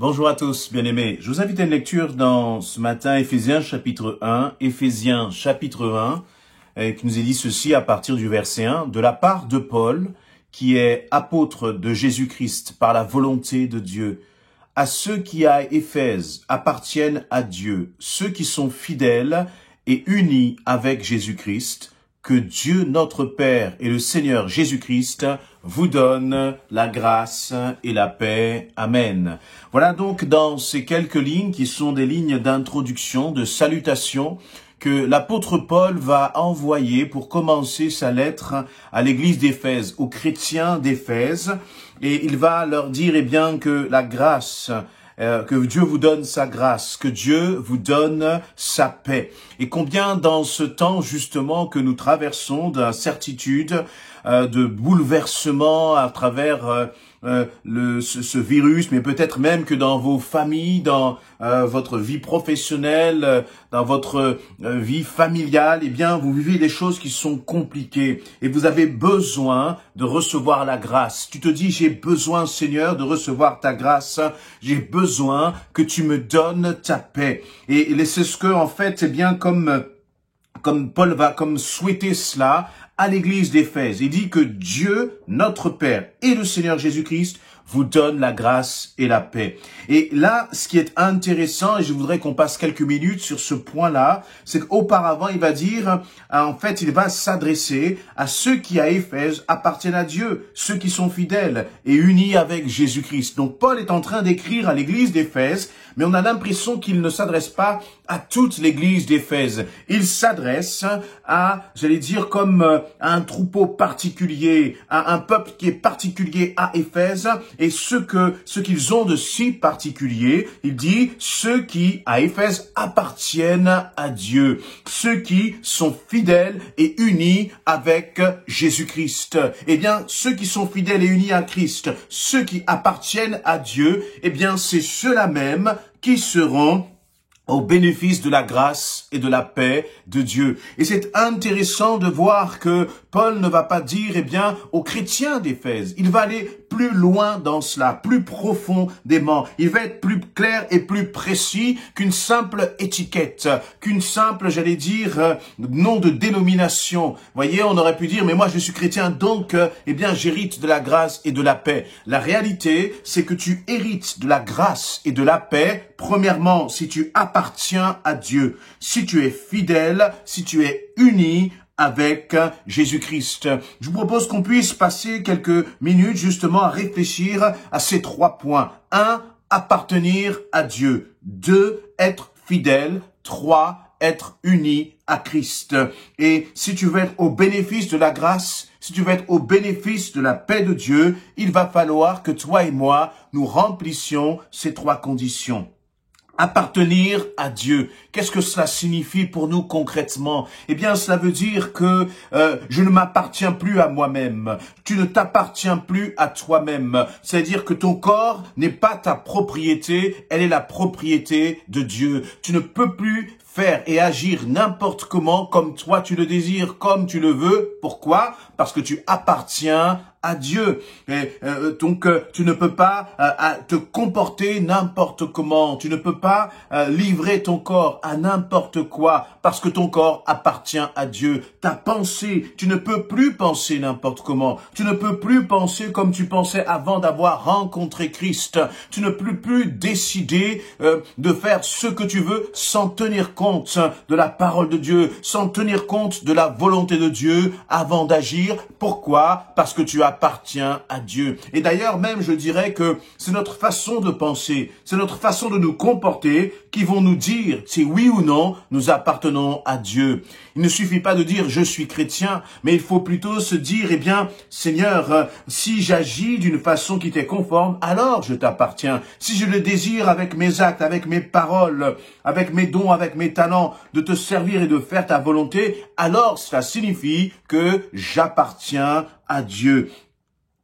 Bonjour à tous, bien-aimés. Je vous invite à une lecture dans ce matin, Éphésiens chapitre 1, qui nous est dit ceci à partir du verset 1, de la part de Paul, qui est apôtre de Jésus-Christ par la volonté de Dieu, à ceux qui à Éphèse appartiennent à Dieu, ceux qui sont fidèles et unis avec Jésus-Christ, que Dieu notre Père et le Seigneur Jésus-Christ vous donnent la grâce et la paix. Amen. Voilà donc dans ces quelques lignes qui sont des lignes d'introduction, de salutation, que l'apôtre Paul va envoyer pour commencer sa lettre à l'église d'Éphèse, aux chrétiens d'Éphèse, et il va leur dire que la grâce, que Dieu vous donne sa grâce, que Dieu vous donne sa paix. Et combien dans ce temps justement que nous traversons d'incertitude, de bouleversement à travers ce virus, mais peut-être même que dans vos familles, dans votre vie professionnelle, dans votre vie familiale, vous vivez des choses qui sont compliquées et vous avez besoin de recevoir la grâce. Tu te dis, j'ai besoin, Seigneur, de recevoir ta grâce. J'ai besoin que tu me donnes ta paix. Et c'est ce que, en fait, comme Paul va souhaiter cela à l'église d'Éphèse. Il dit que Dieu, notre Père et le Seigneur Jésus-Christ vous donnent la grâce et la paix. Et là, ce qui est intéressant, et je voudrais qu'on passe quelques minutes sur ce point-là, c'est qu'auparavant, il va dire, en fait, il va s'adresser à ceux qui à Éphèse appartiennent à Dieu, ceux qui sont fidèles et unis avec Jésus-Christ. Donc, Paul est en train d'écrire à l'église d'Éphèse, mais on a l'impression qu'il ne s'adresse pas à toute l'église d'Éphèse. Il s'adresse à, comme à un troupeau particulier, à un peuple qui est particulier à Éphèse, et ce qu'ils ont de si particulier, il dit, ceux qui, à Éphèse, appartiennent à Dieu, ceux qui sont fidèles et unis avec Jésus-Christ. Ceux qui sont fidèles et unis à Christ, ceux qui appartiennent à Dieu, c'est ceux-là même qui seront au bénéfice de la grâce et de la paix de Dieu. Et c'est intéressant de voir que Paul ne va pas dire, aux chrétiens d'Éphèse. Il va aller plus loin dans cela, plus profondément. Il va être plus clair et plus précis qu'une simple étiquette, qu'une simple, nom de dénomination. Voyez, on aurait pu dire, mais moi je suis chrétien, donc, j'hérite de la grâce et de la paix. La réalité, c'est que tu hérites de la grâce et de la paix, premièrement, si tu appartiens à Dieu, si tu es fidèle, si tu es uni avec Jésus-Christ. Je vous propose qu'on puisse passer quelques minutes justement à réfléchir à ces 3 points. 1, appartenir à Dieu. 2, être fidèle. 3, être uni à Christ. Et si tu veux être au bénéfice de la grâce, si tu veux être au bénéfice de la paix de Dieu, il va falloir que toi et moi, nous remplissions ces 3 conditions. Appartenir à Dieu. Qu'est-ce que cela signifie pour nous concrètement? Cela veut dire que je ne m'appartiens plus à moi-même. Tu ne t'appartiens plus à toi-même. C'est-à-dire que ton corps n'est pas ta propriété, elle est la propriété de Dieu. Tu ne peux plus faire et agir n'importe comment, comme toi tu le désires, comme tu le veux. Pourquoi? Parce que tu appartiens à Dieu. Donc, tu ne peux pas te comporter n'importe comment. Tu ne peux pas livrer ton corps à n'importe quoi parce que ton corps appartient à Dieu. Ta pensée, tu ne peux plus penser n'importe comment. Tu ne peux plus penser comme tu pensais avant d'avoir rencontré Christ. Tu ne peux plus décider de faire ce que tu veux sans tenir compte de la parole de Dieu, sans tenir compte de la volonté de Dieu avant d'agir. Pourquoi? Parce que tu appartiens à Dieu. Et d'ailleurs, même, je dirais que c'est notre façon de penser, c'est notre façon de nous comporter qui vont nous dire si oui ou non nous appartenons à Dieu. Il ne suffit pas de dire je suis chrétien, mais il faut plutôt se dire, Seigneur, si j'agis d'une façon qui t'est conforme, alors je t'appartiens. Si je le désire avec mes actes, avec mes paroles, avec mes dons, avec mes talents, de te servir et de faire ta volonté, alors cela signifie que j'appartiens à Dieu.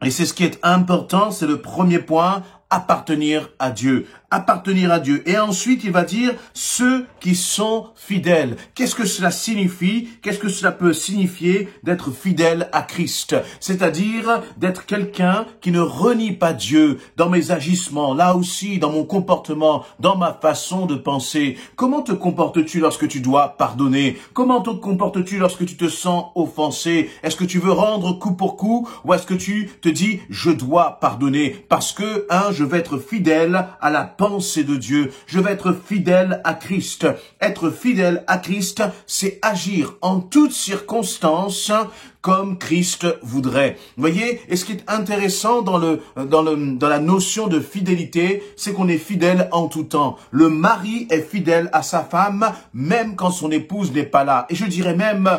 Et c'est ce qui est important, c'est le premier point, appartenir à Dieu. Appartenir à Dieu. Et ensuite, il va dire ceux qui sont fidèles. Qu'est-ce que cela signifie? Qu'est-ce que cela peut signifier d'être fidèle à Christ? C'est-à-dire d'être quelqu'un qui ne renie pas Dieu dans mes agissements, là aussi, dans mon comportement, dans ma façon de penser. Comment te comportes-tu lorsque tu dois pardonner? Comment te comportes-tu lorsque tu te sens offensé? Est-ce que tu veux rendre coup pour coup ou est-ce que tu te dis je dois pardonner? Parce que, je vais être fidèle à la pensée de Dieu. Je vais être fidèle à Christ. Être fidèle à Christ, c'est agir en toutes circonstances comme Christ voudrait. Vous voyez, et ce qui est intéressant dans la notion de fidélité, c'est qu'on est fidèle en tout temps. Le mari est fidèle à sa femme, même quand son épouse n'est pas là. Et je dirais même,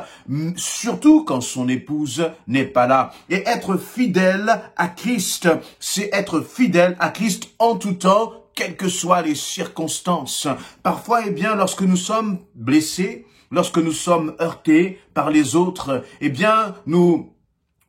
surtout quand son épouse n'est pas là. Et être fidèle à Christ, c'est être fidèle à Christ en tout temps, quelles que soient les circonstances. Parfois, lorsque nous sommes blessés, lorsque nous sommes heurtés par les autres,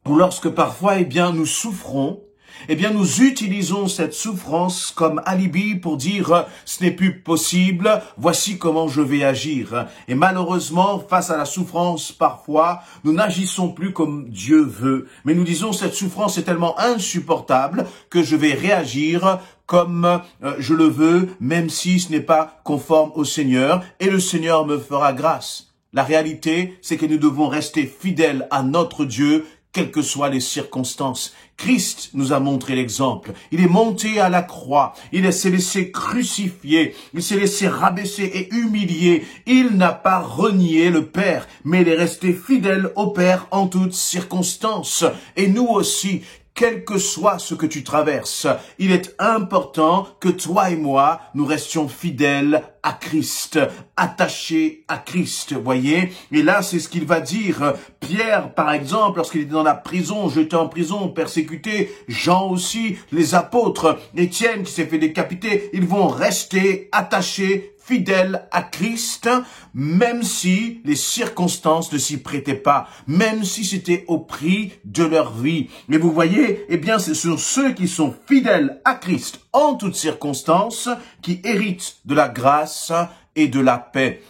lorsque parfois, nous souffrons, nous utilisons cette souffrance comme alibi pour dire ce n'est plus possible, voici comment je vais agir. Et malheureusement, face à la souffrance, parfois, nous n'agissons plus comme Dieu veut. Mais nous disons cette souffrance est tellement insupportable que je vais réagir comme je le veux, même si ce n'est pas conforme au Seigneur, et le Seigneur me fera grâce. La réalité, c'est que nous devons rester fidèles à notre Dieu, quelles que soient les circonstances. Christ nous a montré l'exemple. Il est monté à la croix. Il s'est laissé crucifier. Il s'est laissé rabaisser et humilier. Il n'a pas renié le Père, mais il est resté fidèle au Père en toutes circonstances. Et nous aussi, quel que soit ce que tu traverses, il est important que toi et moi, nous restions fidèles à Christ, attachés à Christ, voyez. Et là, c'est ce qu'il va dire. Pierre, par exemple, lorsqu'il était dans la prison, jeté en prison, persécuté, Jean aussi, les apôtres, Étienne qui s'est fait décapiter, ils vont rester attachés, fidèles à Christ, même si les circonstances ne s'y prêtaient pas, même si c'était au prix de leur vie. Mais vous voyez, ce sont ceux qui sont fidèles à Christ en toutes circonstances qui héritent de la grâce et de la paix.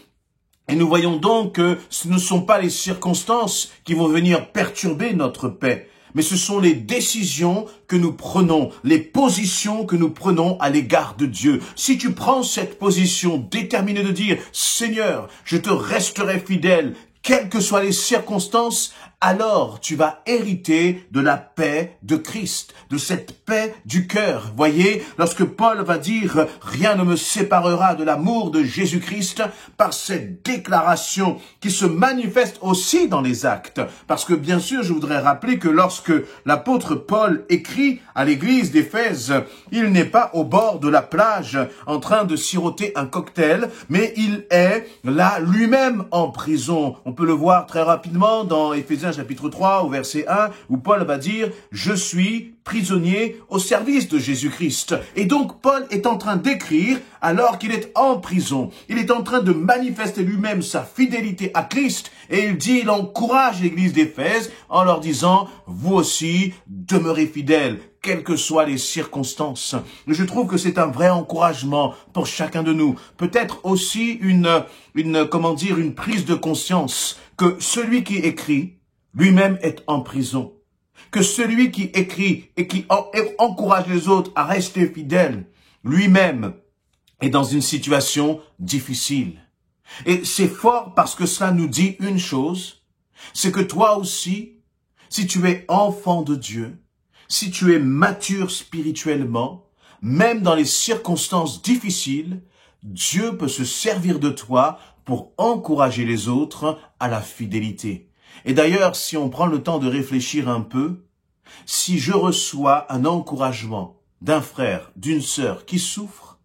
Et nous voyons donc que ce ne sont pas les circonstances qui vont venir perturber notre paix, mais ce sont les décisions que nous prenons, les positions que nous prenons à l'égard de Dieu. Si tu prends cette position déterminée de dire « Seigneur, je te resterai fidèle », quelles que soient les circonstances, alors tu vas hériter de la paix de Christ, de cette paix du cœur. Voyez, lorsque Paul va dire « Rien ne me séparera de l'amour de Jésus-Christ » par cette déclaration qui se manifeste aussi dans les actes. Parce que bien sûr, je voudrais rappeler que lorsque l'apôtre Paul écrit à l'église d'Éphèse, il n'est pas au bord de la plage en train de siroter un cocktail, mais il est là lui-même en prison. On peut le voir très rapidement dans Éphésiens chapitre 3 au verset 1 où Paul va dire « Je suis prisonnier au service de Jésus-Christ ». Et donc Paul est en train d'écrire alors qu'il est en prison. Il est en train de manifester lui-même sa fidélité à Christ et il encourage l'église d'Éphèse en leur disant « Vous aussi, demeurez fidèles ». Quelles que soient les circonstances. Je trouve que c'est un vrai encouragement pour chacun de nous. Peut-être aussi une prise de conscience que celui qui écrit lui-même est en prison. Que celui qui écrit et qui encourage les autres à rester fidèles, lui-même est dans une situation difficile. Et c'est fort parce que cela nous dit une chose, c'est que toi aussi, si tu es enfant de Dieu, si tu es mature spirituellement, même dans les circonstances difficiles, Dieu peut se servir de toi pour encourager les autres à la fidélité. Et d'ailleurs, si on prend le temps de réfléchir un peu, si je reçois un encouragement d'un frère, d'une sœur qui souffre,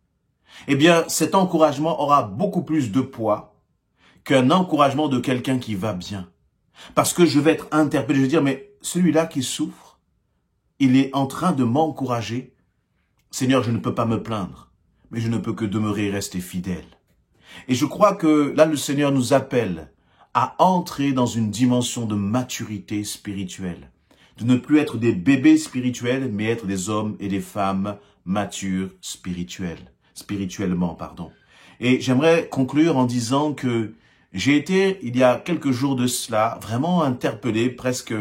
cet encouragement aura beaucoup plus de poids qu'un encouragement de quelqu'un qui va bien. Parce que je vais être interpellé, je vais dire, mais celui-là qui souffre, il est en train de m'encourager. Seigneur, je ne peux pas me plaindre, mais je ne peux que demeurer et rester fidèle. Et je crois que là, le Seigneur nous appelle à entrer dans une dimension de maturité spirituelle. de ne plus être des bébés spirituels, mais être des hommes et des femmes matures spirituellement. Et j'aimerais conclure en disant que j'ai été, il y a quelques jours de cela, vraiment interpellé, presque,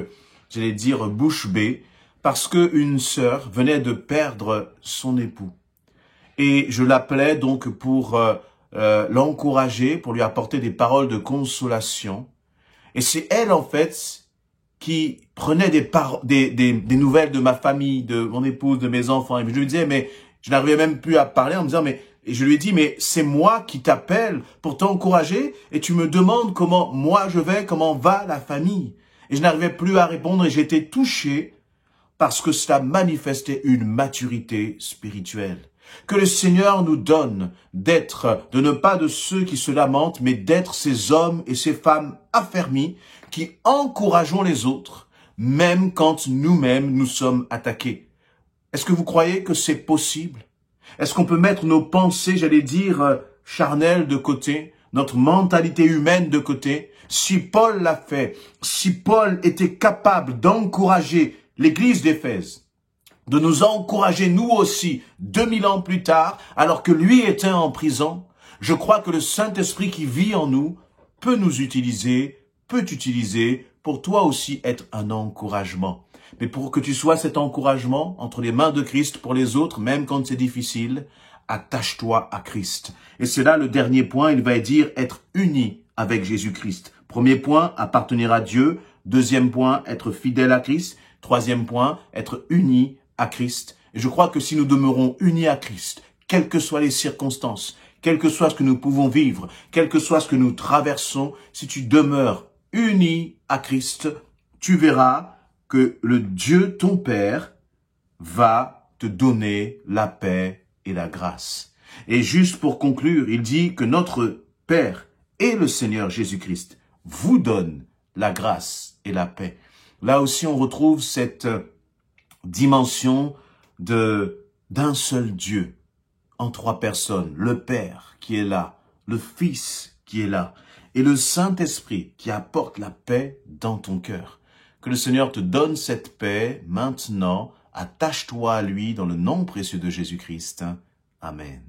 j'allais dire, bouche bée, parce qu'une sœur venait de perdre son époux. Et je l'appelais donc pour l'encourager, pour lui apporter des paroles de consolation. Et c'est elle, en fait, qui prenait des nouvelles de ma famille, de mon épouse, de mes enfants. Et je lui disais, mais je n'arrivais même plus à parler en me disant, et je lui ai dit, mais c'est moi qui t'appelle pour t'encourager et tu me demandes comment moi je vais, comment va la famille. Et je n'arrivais plus à répondre et j'étais touché parce que cela manifestait une maturité spirituelle. Que le Seigneur nous donne de ne pas de ceux qui se lamentent, mais d'être ces hommes et ces femmes affermis qui encourageons les autres, même quand nous-mêmes nous sommes attaqués. Est-ce que vous croyez que c'est possible? Est-ce qu'on peut mettre nos pensées, j'allais dire, charnelles de côté, notre mentalité humaine de côté? Si Paul l'a fait, si Paul était capable d'encourager l'église d'Éphèse, de nous encourager nous aussi 2000 ans plus tard, alors que lui était en prison, je crois que le Saint-Esprit qui vit en nous peut t'utiliser pour toi aussi être un encouragement. Mais pour que tu sois cet encouragement entre les mains de Christ pour les autres, même quand c'est difficile, attache-toi à Christ. Et c'est là le dernier point, il va dire être uni avec Jésus-Christ. Premier point, appartenir à Dieu. Deuxième point, être fidèle à Christ. Troisième point, être uni à Christ. Et je crois que si nous demeurons unis à Christ, quelles que soient les circonstances, quel que soit ce que nous pouvons vivre, quel que soit ce que nous traversons, si tu demeures uni à Christ, tu verras que le Dieu, ton Père, va te donner la paix et la grâce. Et juste pour conclure, il dit que notre Père et le Seigneur Jésus-Christ vous donnent la grâce et la paix. Là aussi, on retrouve cette dimension d'un seul Dieu en trois personnes. Le Père qui est là, le Fils qui est là et le Saint-Esprit qui apporte la paix dans ton cœur. Que le Seigneur te donne cette paix maintenant. Attache-toi à lui dans le nom précieux de Jésus-Christ. Amen.